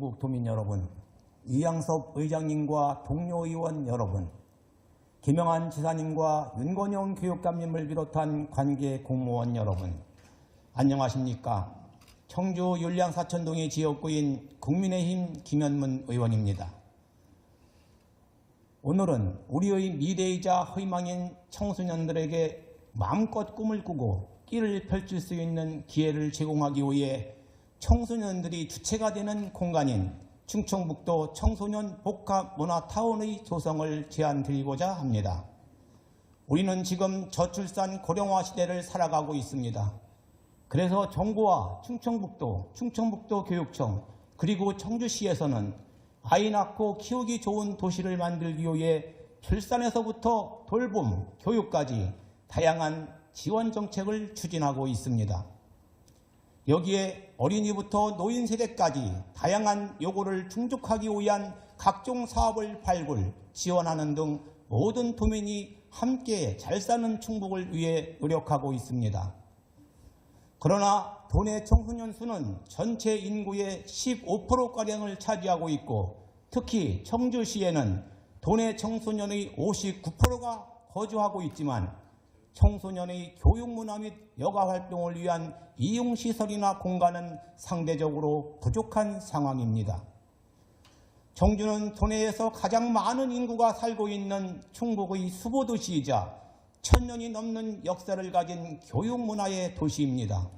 전국 도민 여러분, 이양섭 의장님과 동료 의원 여러분, 김영한 지사님과 윤건영 교육감님을 비롯한 관계 공무원 여러분, 안녕하십니까? 청주 율량사천동의 지역구인 국민의힘 김현문 의원입니다. 오늘은 우리의 미래이자 희망인 청소년들에게 마음껏 꿈을 꾸고 끼를 펼칠 수 있는 기회를 제공하기 위해 청소년들이 주체가 되는 공간인 충청북도 청소년 복합문화타운의 조성을 제안드리고자 합니다. 우리는 지금 저출산 고령화 시대를 살아가고 있습니다. 그래서 정부와 충청북도 교육청 그리고 청주시에서는 아이 낳고 키우기 좋은 도시를 만들기 위해 출산에서부터 돌봄, 교육까지 다양한 지원 정책을 추진하고 있습니다. 여기에 어린이부터 노인 세대까지 다양한 요구를 충족하기 위한 각종 사업을 발굴, 지원하는 등 모든 도민이 함께 잘 사는 충북을 위해 노력하고 있습니다. 그러나 도내 청소년 수는 전체 인구의 15%가량을 차지하고 있고 특히 청주시에는 도내 청소년의 59%가 거주하고 있지만 청소년의 교육문화 및 여가활동을 위한 이용시설이나 공간은 상대적으로 부족한 상황입니다. 청주는 도내에서 가장 많은 인구가 살고 있는 충북의 수보도시이자 1000년이 넘는 역사를 가진 교육문화의 도시입니다.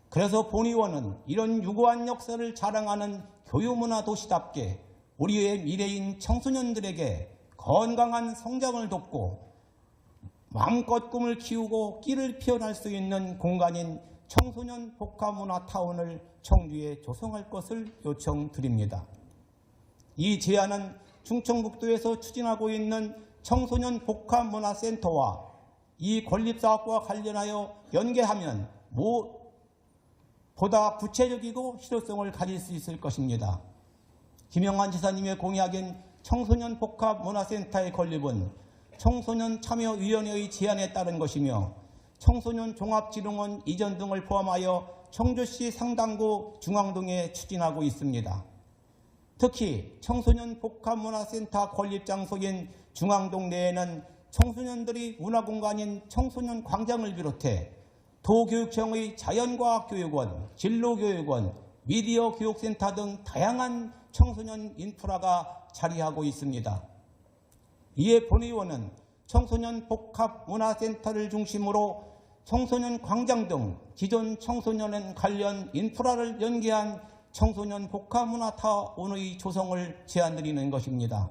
그래서 본 의원은 이런 유구한 역사를 자랑하는 교육문화 도시답게 우리의 미래인 청소년들에게 건강한 성장을 돕고 마음껏 꿈을 키우고 끼를 피워날 수 있는 공간인 청소년 복합문화타운을 청주에 조성할 것을 요청드립니다. 이 제안은 충청북도에서 추진하고 있는 청소년 복합문화센터와 이 건립사업과 관련하여 연계하면 보다 구체적이고 실효성을 가질 수 있을 것입니다. 김영한 지사님의 공약인 청소년 복합문화센터의 건립은 청소년 참여위원회의 제안에 따른 것이며 청소년 종합지능원 이전 등을 포함하여 청주시 상당구 중앙동에 추진하고 있습니다. 특히 청소년 복합문화센터 건립 장소인 중앙동 내에는 청소년들이 문화공간인 청소년 광장을 비롯해 도교육청의 자연과학교육원, 진로교육원, 미디어 교육센터 등 다양한 청소년 인프라가 자리하고 있습니다. 이에 본 의원은 청소년 복합문화센터를 중심으로 청소년 광장 등 기존 청소년 관련 인프라를 연계한 청소년 복합문화타운의 조성을 제안드리는 것입니다.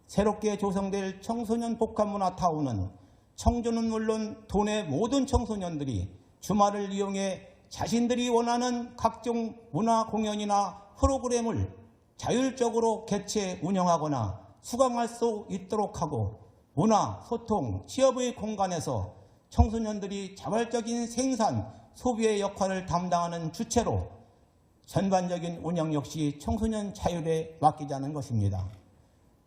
새롭게 조성될 청소년 복합문화타운은 청주는 물론 도내 모든 청소년들이 주말을 이용해 자신들이 원하는 각종 문화 공연이나 프로그램을 자율적으로 개최 운영하거나 수강할 수 있도록 하고 문화, 소통, 취업의 공간에서 청소년들이 자발적인 생산, 소비의 역할을 담당하는 주체로 전반적인 운영 역시 청소년 자율에 맡기자는 것입니다.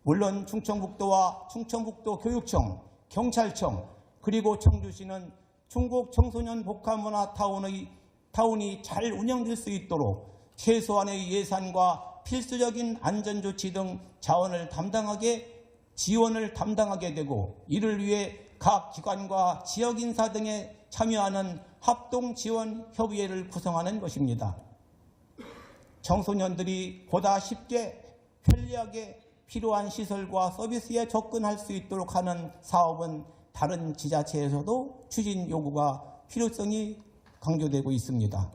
물론 충청북도와 충청북도 교육청, 경찰청 그리고 청주시는 충북 청소년 복합문화타운이 잘 운영될 수 있도록 최소한의 예산과 필수적인 안전조치 등 지원을 담당하게 되고 이를 위해 각 기관과 지역인사 등에 참여하는 합동지원협의회를 구성하는 것입니다. 청소년들이 보다 쉽게 편리하게 필요한 시설과 서비스에 접근할 수 있도록 하는 사업은 다른 지자체에서도 추진 요구가 필요성이 강조되고 있습니다.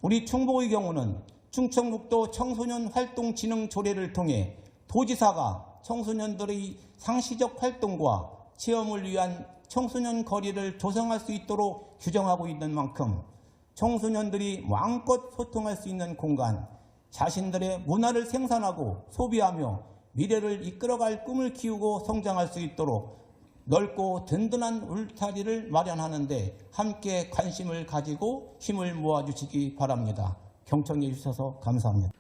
우리 충북의 경우는 충청북도 청소년 활동 진흥 조례를 통해 도지사가 청소년들의 상시적 활동과 체험을 위한 청소년 거리를 조성할 수 있도록 규정하고 있는 만큼 청소년들이 마음껏 소통할 수 있는 공간, 자신들의 문화를 생산하고 소비하며 미래를 이끌어갈 꿈을 키우고 성장할 수 있도록 넓고 든든한 울타리를 마련하는 데 함께 관심을 가지고 힘을 모아주시기 바랍니다. 경청해 주셔서 감사합니다.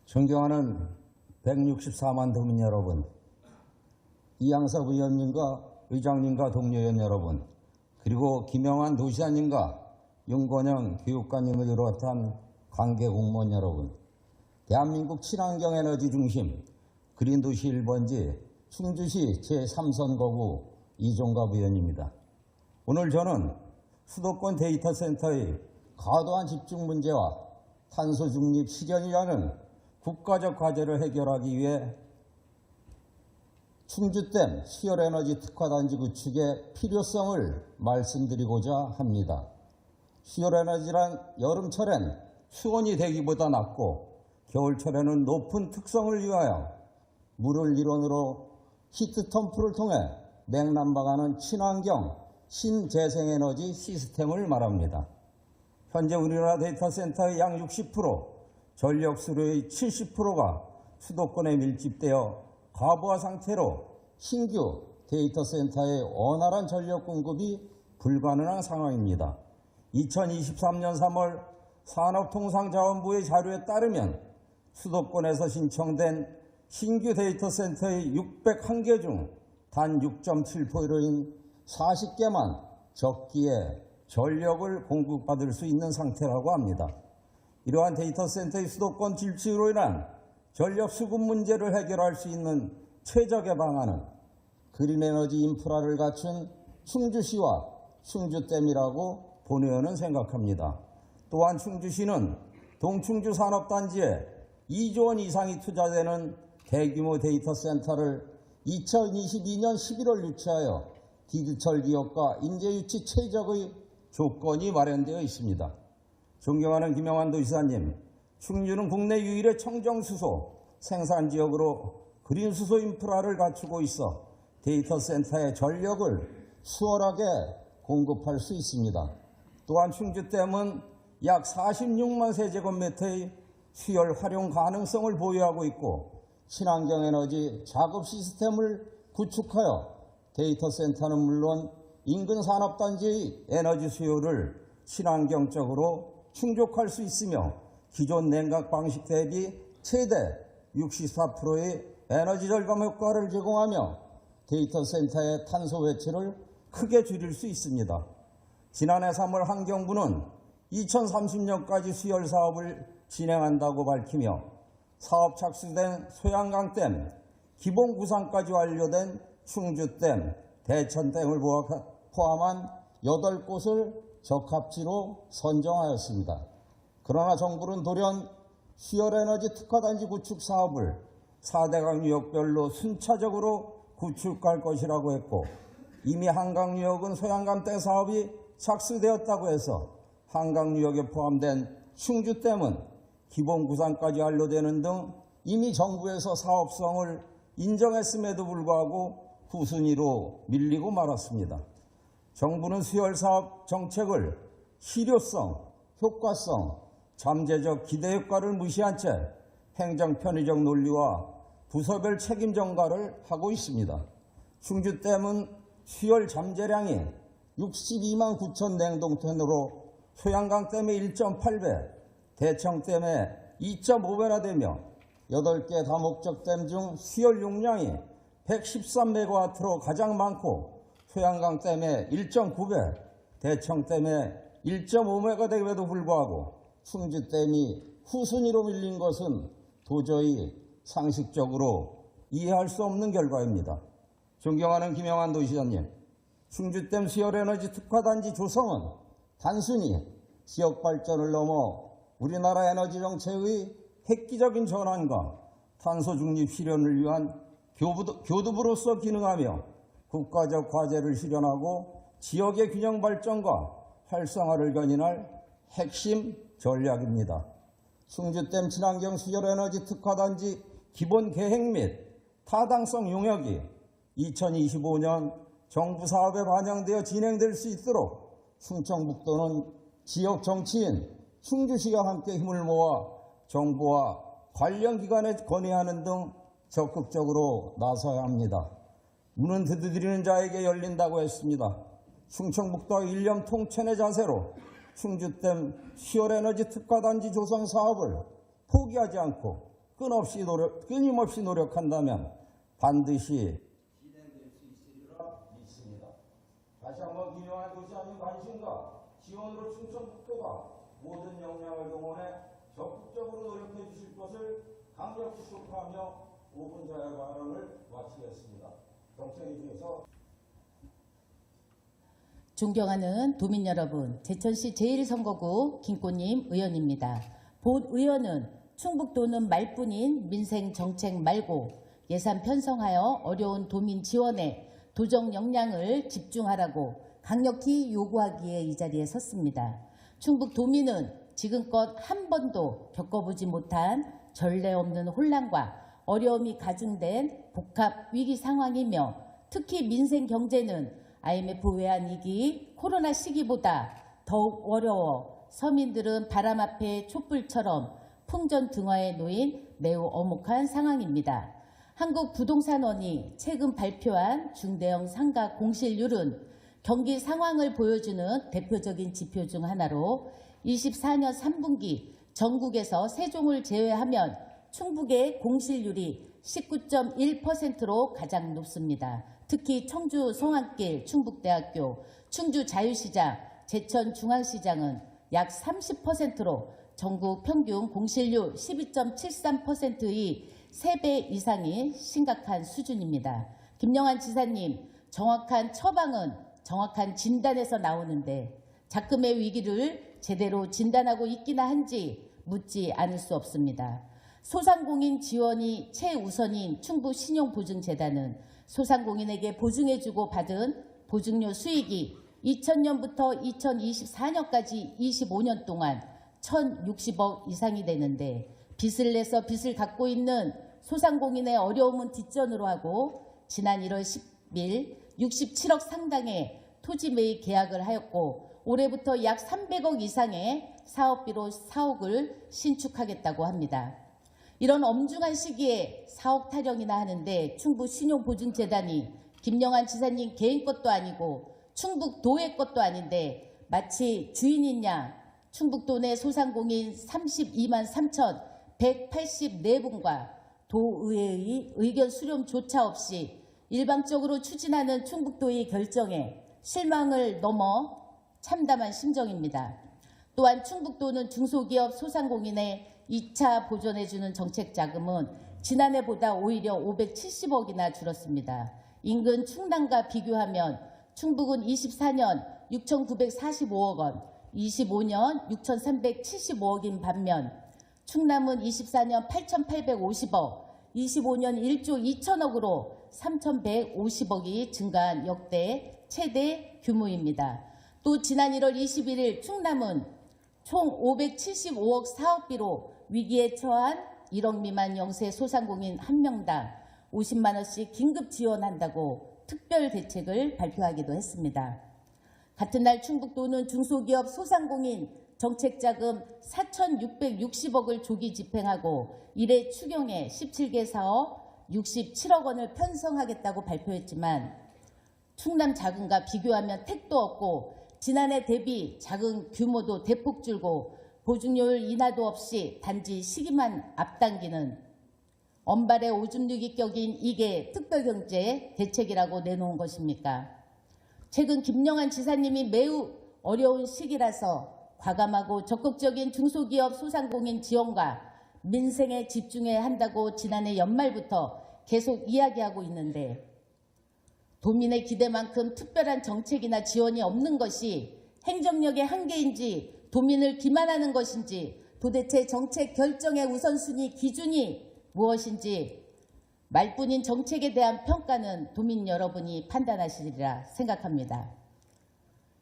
존경하는 164만 도민 여러분, 이양섭 의원님과 의장님과 동료 의원 여러분, 그리고 김영환 도시장님과 윤건영 교육관님을 비롯한 관계 공무원 여러분, 대한민국 친환경 에너지 중심 그린도시 1번지 충주시 제3선거구 이종갑 의원입니다. 오늘 저는 수도권 데이터 센터의 과도한 집중 문제와 탄소 중립 실현이라는 국가적 과제를 해결하기 위해 충주댐 수열에너지 특화단지 구축의 필요성을 말씀드리고자 합니다. 수열에너지란 여름철엔 수온이 대기보다 낮고 겨울철에는 높은 특성을 위하여 물을 일원으로 히트펌프를 통해 냉난방하는 친환경 신재생에너지 시스템을 말합니다. 현재 우리나라 데이터 센터의 약 60%, 전력 수요의 70%가 수도권에 밀집되어 과부하 상태로 신규 데이터 센터의 원활한 전력 공급이 불가능한 상황입니다. 2023년 3월 산업통상자원부의 자료에 따르면 수도권에서 신청된 신규 데이터 센터의 601개 중 단 6.7%인 40개만 적기에 전력을 공급받을 수 있는 상태라고 합니다. 이러한 데이터 센터의 수도권 질주로 인한 전력 수급 문제를 해결할 수 있는 최적의 방안은 그린에너지 인프라를 갖춘 충주시와 충주댐이라고 본 의원은 생각합니다. 또한 충주시는 동충주 산업단지에 2조 원 이상이 투자되는 대규모 데이터 센터를 2022년 11월 유치하여 디지털 기업과 인재 유치 최적의 조건이 마련되어 있습니다. 존경하는 김영환 도지사님, 충주는 국내 유일의 청정수소 생산지역으로 그린수소 인프라를 갖추고 있어 데이터 센터의 전력을 수월하게 공급할 수 있습니다. 또한 충주댐은 약 46만 세제곱미터의 수열 활용 가능성을 보유하고 있고 친환경 에너지 작업 시스템을 구축하여 데이터 센터는 물론 인근 산업단지의 에너지 수요를 친환경적으로 충족할 수 있으며 기존 냉각 방식 대비 최대 64%의 에너지 절감 효과를 제공하며 데이터 센터의 탄소 배출을 크게 줄일 수 있습니다. 지난해 3월 환경부는 2030년까지 수열 사업을 진행한다고 밝히며 사업 착수된 소양강댐, 기본 구상까지 완료된 충주댐, 대천댐을 포함한 8곳을 적합지로 선정하였습니다. 그러나 정부는 돌연 수열에너지 특화단지 구축 사업을 4대강 유역별로 순차적으로 구축할 것이라고 했고 이미 한강유역은 소양강댐 사업이 착수되었다고 해서 한강유역에 포함된 충주댐은 기본 구상까지 완료되는 등 이미 정부에서 사업성을 인정했음에도 불구하고 후순위로 밀리고 말았습니다. 정부는 수열사업 정책을 실효성, 효과성, 잠재적 기대 효과를 무시한 채 행정 편의적 논리와 부서별 책임 전가를 하고 있습니다. 충주댐은 수열 잠재량이 62만 9천 냉동톤으로 소양강댐의 1.8배, 대청댐의 2.5배나 되며 8개 다목적댐 중 수열 용량이 113메가와트로 가장 많고 소양강댐의 1.9배, 대청댐의 1.5메가 됨에도 불구하고 충주댐이 후순위로 밀린 것은 도저히 상식적으로 이해할 수 없는 결과입니다. 존경하는 김영환 도시장님, 충주댐 수열에너지 특화단지 조성은 단순히 지역 발전을 넘어 우리나라 에너지 정책의 획기적인 전환과 탄소 중립 실현을 위한 교두부로서 기능하며 국가적 과제를 실현하고 지역의 균형 발전과 활성화를 견인할 핵심 전략입니다. 충주댐 친환경 수열에너지 특화단지 기본 계획 및 타당성 용역이 2025년 정부 사업에 반영되어 진행될 수 있도록 충청북도는 지역 정치인 충주시와 함께 힘을 모아 정부와 관련 기관에 건의하는 등 적극적으로 나서야 합니다. 문은 두드리는 자에게 열린다고 했습니다. 충청북도와 일념 통천의 자세로 충주댐 수열에너지 특화단지 조성 사업을 포기하지 않고 끊임없이 노력한다면 반드시 진행될 수 있으리라 믿습니다. 다시 한번 김영환 도시장님 지원으로 충청북도가 모든 역량을 동원해 적극적으로 노력해 주실 것을 강력히 촉구하며 5분 자유 발언을 마치겠습니다. 정청해 주셔서 존경하는 도민 여러분, 제천시 제1선거구 김꽃님 의원입니다. 본 의원은 충북도는 말뿐인 민생 정책 말고 예산 편성하여 어려운 도민 지원에 도정 역량을 집중하라고 강력히 요구하기에 이 자리에 섰습니다. 충북 도민은 지금껏 한 번도 겪어보지 못한 전례 없는 혼란과 어려움이 가중된 복합 위기 상황이며 특히 민생 경제는 IMF 외환위기, 코로나 시기보다 더욱 어려워 서민들은 바람 앞에 촛불처럼 풍전등화에 놓인 매우 엄혹한 상황입니다. 한국부동산원이 최근 발표한 중대형 상가 공실률은 경기 상황을 보여주는 대표적인 지표 중 하나로 24년 3분기 전국에서 세종을 제외하면 충북의 공실률이 19.1%로 가장 높습니다. 특히 청주 송암길 충북대학교, 충주 자유시장, 제천 중앙시장은 약 30%로 전국 평균 공실률 12.73%의 3배 이상이 심각한 수준입니다. 김영환 지사님, 정확한 처방은 정확한 진단에서 나오는데 작금의 위기를 제대로 진단하고 있기나 한지 묻지 않을 수 없습니다. 소상공인 지원이 최우선인 충북신용보증재단은 소상공인에게 보증해주고 받은 보증료 수익이 2000년부터 2024년까지 25년 동안 1,060억 이상이 되는데 빚을 내서 빚을 갚고 있는 소상공인의 어려움은 뒷전으로 하고 지난 1월 10일 67억 상당의 토지 매입 계약을 하였고 올해부터 약 300억 이상의 사업비로 사옥을 신축하겠다고 합니다. 이런 엄중한 시기에 사옥 타령이나 하는데 충북신용보증재단이 김영환 지사님 개인 것도 아니고 충북도의 것도 아닌데 마치 주인인 양 충북도 내 소상공인 32만 3,184분과 도의회의 의견 수렴조차 없이 일방적으로 추진하는 충북도의 결정에 실망을 넘어 참담한 심정입니다. 또한 충북도는 중소기업 소상공인의 2차 보존해주는 정책 자금은 지난해보다 오히려 570억이나 줄었습니다. 인근 충남과 비교하면 충북은 24년 6,945억 원, 25년 6,375억인 반면 충남은 24년 8,850억, 25년 1조 2천억으로 3,150억이 증가한 역대 최대 규모입니다. 또 지난 1월 21일 충남은 총 575억 사업비로 위기에 처한 1억 미만 영세 소상공인 1명당 50만 원씩 긴급 지원한다고 특별 대책을 발표하기도 했습니다. 같은 날 충북도는 중소기업 소상공인 정책자금 4,660억을 조기 집행하고 이래 추경에 17개 사업 67억 원을 편성하겠다고 발표했지만 충남 자금과 비교하면 택도 없고 지난해 대비 자금 규모도 대폭 줄고 보증료율 인하도 없이 단지 시기만 앞당기는 언발의 오줌 누기 격인 이게 특별경제 대책이라고 내놓은 것입니까? 최근 김영환 지사님이 매우 어려운 시기라서 과감하고 적극적인 중소기업 소상공인 지원과 민생에 집중해야 한다고 지난해 연말부터 계속 이야기하고 있는데 도민의 기대만큼 특별한 정책이나 지원이 없는 것이 행정력의 한계인지 도민을 기만하는 것인지 도대체 정책 결정의 우선순위 기준이 무엇인지 말뿐인 정책에 대한 평가는 도민 여러분이 판단하시리라 생각합니다.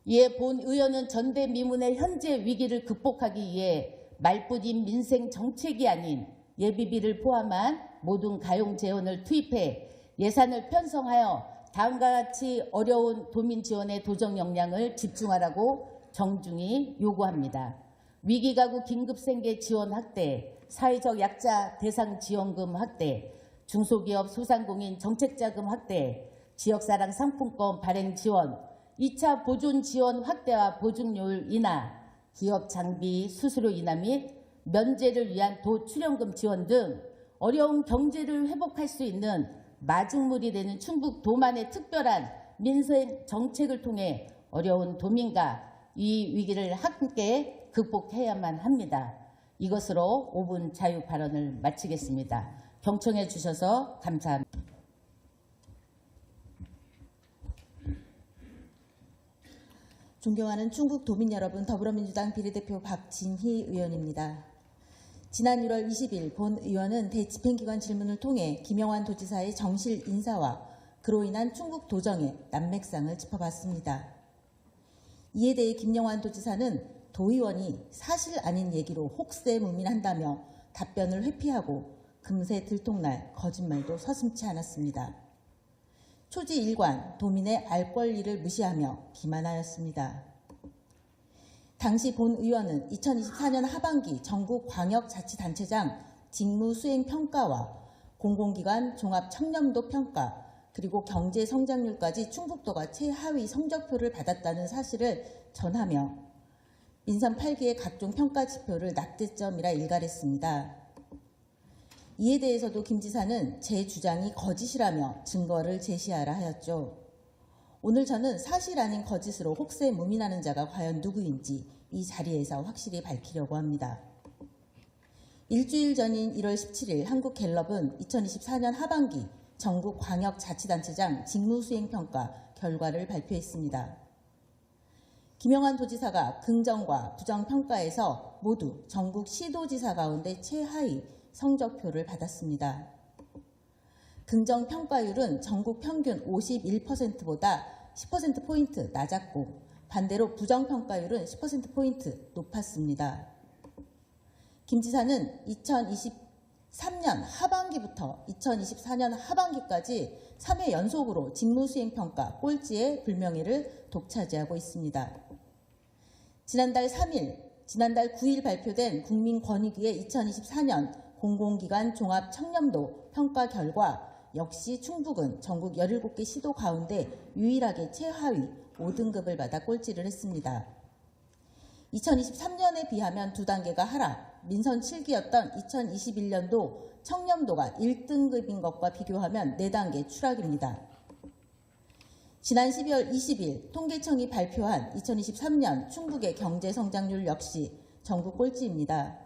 이에 본 의원은 전대미문의 현재 위기를 극복하기 위해 말뿐인 민생 정책이 아닌 예비비를 포함한 모든 가용 재원을 투입해 예산을 편성하여 다음과 같이 어려운 도민 지원의 도정 역량을 집중하라고 정중히 요구합니다. 위기가구 긴급생계 지원 확대, 사회적 약자 대상 지원금 확대, 중소기업 소상공인 정책자금 확대, 지역사랑 상품권 발행 지원, 2차 보존 지원 확대와 보증료율 인하, 기업 장비 수수료 인하 및 면제를 위한 도출연금 지원 등 어려운 경제를 회복할 수 있는 마중물이 되는 충북도만의 특별한 민생 정책을 통해 어려운 도민과 이 위기를 함께 극복해야만 합니다. 이것으로 5분 자유 발언을 마치겠습니다. 경청해 주셔서 감사합니다. 존경하는 충북 도민 여러분, 더불어민주당 비례대표 박진희 의원입니다. 지난 1월 20일 본 의원은 대집행기관 질문을 통해 김영환 도지사의 정실 인사와 그로 인한 충북 도정의 난맥상을 짚어봤습니다. 이에 대해 김영환 도지사는 도의원이 사실 아닌 얘기로 혹세무민한다며 답변을 회피하고 금세 들통날 거짓말도 서슴지 않았습니다. 초지일관 도민의 알 권리를 무시하며 기만하였습니다. 당시 본 의원은 2024년 하반기 전국광역자치단체장 직무수행평가와 공공기관 종합청렴도 평가 그리고 경제성장률까지 충북도가 최하위 성적표를 받았다는 사실을 전하며 민선 8기의 각종 평가 지표를 낙제점이라 일갈했습니다. 이에 대해서도 김 지사는 제 주장이 거짓이라며 증거를 제시하라 하였죠. 오늘 저는 사실 아닌 거짓으로 혹세무민하는 자가 과연 누구인지 이 자리에서 확실히 밝히려고 합니다. 일주일 전인 1월 17일 한국갤럽은 2024년 하반기 전국광역자치단체장 직무수행평가 결과를 발표했습니다. 김영환 도지사가 긍정과 부정평가에서 모두 전국 시도지사 가운데 최하위 성적표를 받았습니다. 긍정평가율은 전국 평균 51%보다 10%포인트 낮았고 반대로 부정평가율은 10%포인트 높았습니다. 김 지사는 2023년 하반기부터 2024년 하반기까지 3회 연속으로 직무수행평가 꼴찌의 불명예를 독차지하고 있습니다. 지난달 9일 발표된 국민권익위의 2024년 공공기관 종합청렴도 평가 결과 역시 충북은 전국 17개 시도 가운데 유일하게 최하위 5등급을 받아 꼴찌를 했습니다. 2023년에 비하면 2단계가 하락, 민선 7기였던 2021년도 청렴도가 1등급인 것과 비교하면 4단계 추락입니다. 지난 12월 20일 통계청이 발표한 2023년 충북의 경제성장률 역시 전국 꼴찌입니다.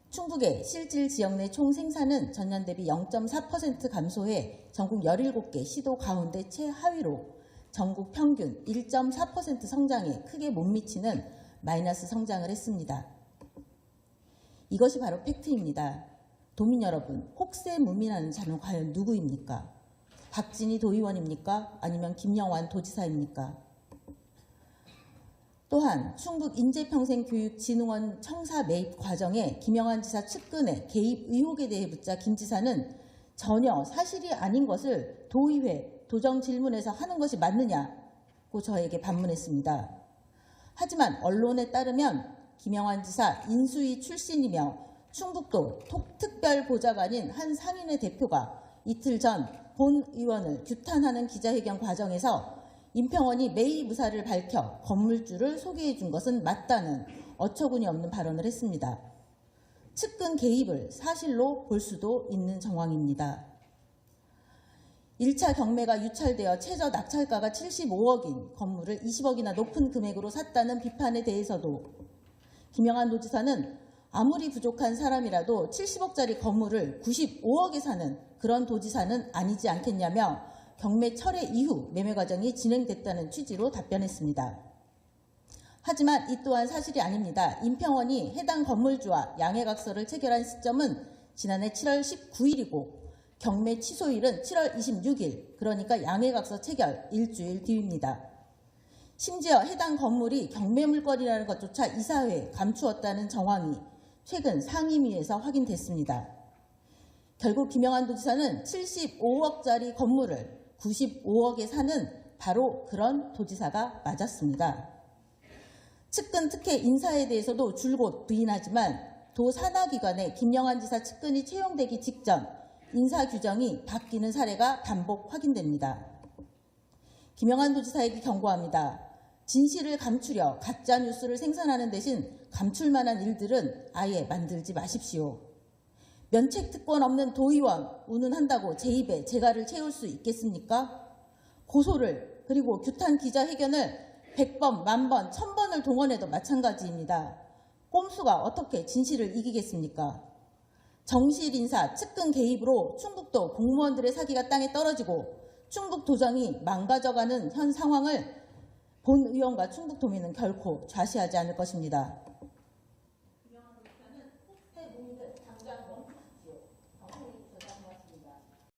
충북의 실질 지역 내 총 생산은 전년 대비 0.4% 감소해 전국 17개 시도 가운데 최하위로 전국 평균 1.4% 성장에 크게 못 미치는 마이너스 성장을 했습니다. 이것이 바로 팩트입니다. 도민 여러분, 혹세무민하는 자는 과연 누구입니까? 박진희 도의원입니까? 아니면 김영환 도지사입니까? 또한 충북 인재평생교육진흥원 청사 매입 과정에 김영환 지사 측근의 개입 의혹에 대해 묻자 김 지사는 전혀 사실이 아닌 것을 도의회 도정 질문에서 하는 것이 맞느냐고 저에게 반문했습니다. 하지만 언론에 따르면 김영환 지사 인수위 출신이며 충북도 특별보좌관인 한 상인의 대표가 이틀 전 본 의원을 규탄하는 기자회견 과정에서 임평원이 매입 의사를 밝혀 건물주를 소개해 준 것은 맞다는 어처구니 없는 발언을 했습니다. 측근 개입을 사실로 볼 수도 있는 정황입니다. 1차 경매가 유찰되어 최저 낙찰가가 75억인 건물을 20억이나 높은 금액으로 샀다는 비판에 대해서도 김영환 도지사는 아무리 부족한 사람이라도 70억짜리 건물을 95억에 사는 그런 도지사는 아니지 않겠냐며 경매 철회 이후 매매 과정이 진행됐다는 취지로 답변했습니다. 하지만 이 또한 사실이 아닙니다. 임평원이 해당 건물주와 양해각서를 체결한 시점은 지난해 7월 19일이고 경매 취소일은 7월 26일, 그러니까 양해각서 체결 일주일 뒤입니다. 심지어 해당 건물이 경매 물건이라는 것조차 이사회에 감추었다는 정황이 최근 상임위에서 확인됐습니다. 결국 김영환 도지사는 75억짜리 건물을 95억에 사는 바로 그런 도지사가 맞았습니다. 측근 특혜 인사에 대해서도 줄곧 부인하지만 도 산하기관에 김영환 지사 측근이 채용되기 직전 인사 규정이 바뀌는 사례가 반복 확인됩니다. 김영환 도지사에게 경고합니다. 진실을 감추려 가짜 뉴스를 생산하는 대신 감출 만한 일들은 아예 만들지 마십시오. 면책 특권 없는 도의원 운운한다고 제 입에 재갈을 채울 수 있겠습니까? 고소를 그리고 규탄 기자회견을 100번, 10,000번, 1000번을 동원해도 마찬가지입니다. 꼼수가 어떻게 진실을 이기겠습니까? 정실 인사, 측근 개입으로 충북도 공무원들의 사기가 땅에 떨어지고 충북 도정이 망가져가는 현 상황을 본 의원과 충북도민은 결코 좌시하지 않을 것입니다.